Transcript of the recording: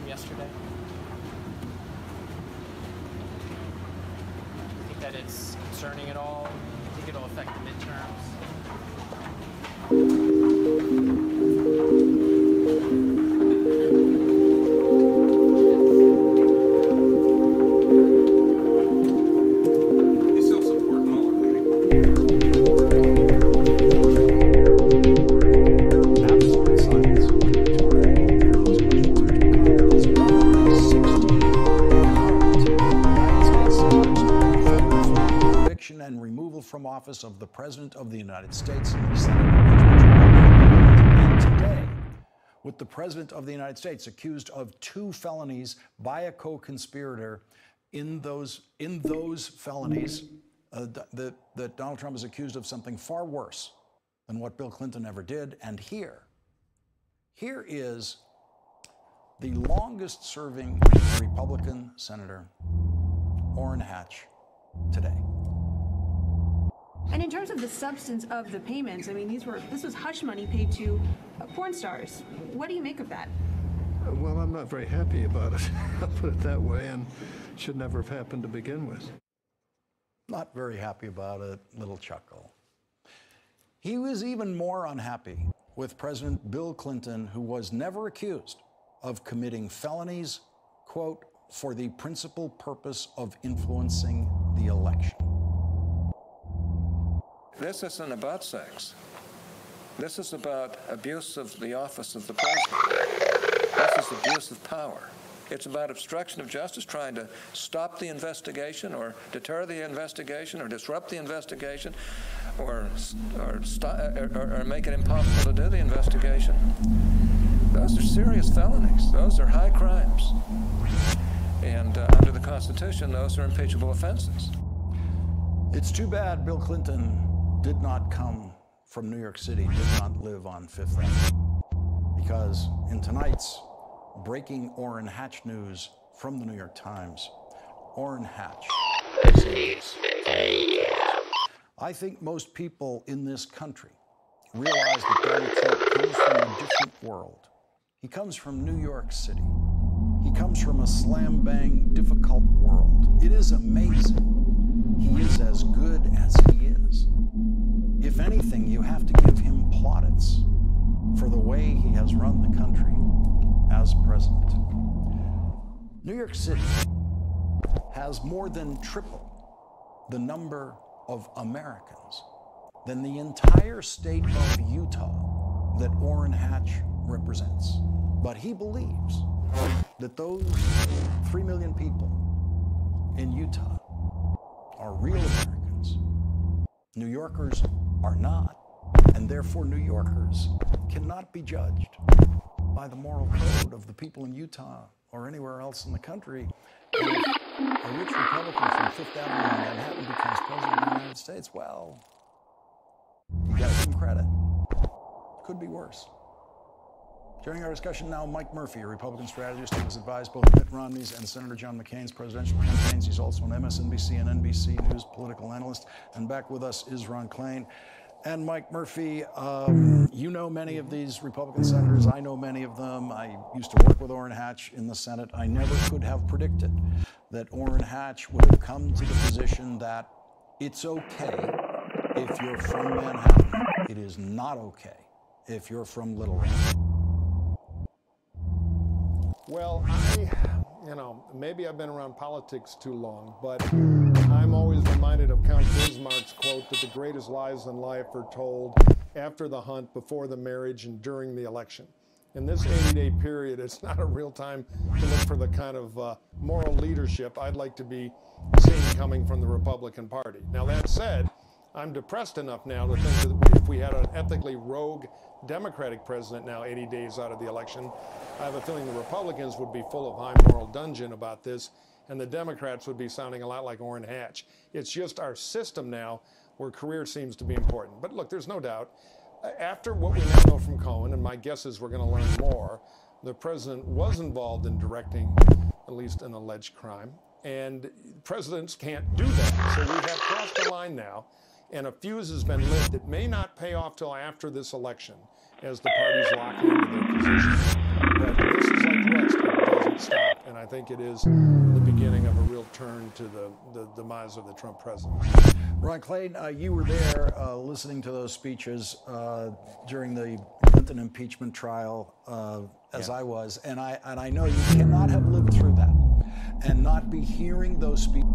from yesterday? Do you think that it's concerning at all? Do you think it'll affect the midterms? And removal from office of the President of the United States and the Senate and today, with the President of the United States accused of 2 felonies by a co-conspirator in those felonies, that Donald Trump is accused of something far worse than what Bill Clinton ever did. And here is the longest serving Republican senator, Orrin Hatch, today. And in terms of the substance of the payments, I mean, this was hush money paid to porn stars. What do you make of that? Well, I'm not very happy about it. I'll put it that way, and should never have happened to begin with. Not very happy about it, little chuckle. He was even more unhappy with President Bill Clinton, who was never accused of committing felonies, quote, for the principal purpose of influencing the election. This isn't about sex. This is about abuse of the office of the president. This is abuse of power. It's about obstruction of justice, trying to stop the investigation or deter the investigation or disrupt the investigation or make it impossible to do the investigation. Those are serious felonies. Those are high crimes. And under the Constitution, those are impeachable offenses. It's too bad Bill Clinton did not come from New York City, did not live on Fifth Avenue. Because in tonight's breaking Orrin Hatch news from the New York Times, Orrin Hatch says, I think most people in this country realize that Donald Trump comes from a different world. He comes from New York City. He comes from a slam-bang, difficult world. It is amazing. He is as good as he is. If anything, you have to give him plaudits for the way he has run the country as president. New York City has more than triple the number of Americans than the entire state of Utah that Orrin Hatch represents. But he believes that those 3 million people in Utah are real Americans. New Yorkers are not, and therefore New Yorkers cannot be judged by the moral code of the people in Utah or anywhere else in the country. And if a rich Republican from Fifth Avenue in Manhattan becomes president of the United States, well, you gotta give him credit. Could be worse. Joining our discussion now, Mike Murphy, a Republican strategist who has advised both Mitt Romney's and Senator John McCain's presidential campaigns. He's also an MSNBC and NBC News political analyst. And back with us is Ron Klain. And Mike Murphy, you know many of these Republican senators. I know many of them. I used to work with Orrin Hatch in the Senate. I never could have predicted that Orrin Hatch would have come to the position that it's okay if you're from Manhattan. It is not okay if you're from Little Rock. Well, maybe I've been around politics too long, but I'm always reminded of Count Bismarck's quote that the greatest lies in life are told after the hunt, before the marriage, and during the election. In this 80-day period, it's not a real time to look for the kind of moral leadership I'd like to be seeing coming from the Republican Party. Now, that said, I'm depressed enough now to think that if we had an ethically rogue Democratic president now 80 days out of the election, I have a feeling the Republicans would be full of high moral dudgeon about this, and the Democrats would be sounding a lot like Orrin Hatch. It's just our system now where career seems to be important. But look, there's no doubt, after what we now know from Cohen, and my guess is we're going to learn more, the president was involved in directing at least an alleged crime, and presidents can't do that. So we have crossed the line now, and a fuse has been lit that may not pay off till after this election as the parties lock into their positions. But this is like rust, it doesn't I think it is the beginning of a real turn to the demise of the Trump presidency. Ron Klain, you were there listening to those speeches during the Clinton impeachment trial, as I was, and I know you cannot have lived through that and not be hearing those speeches.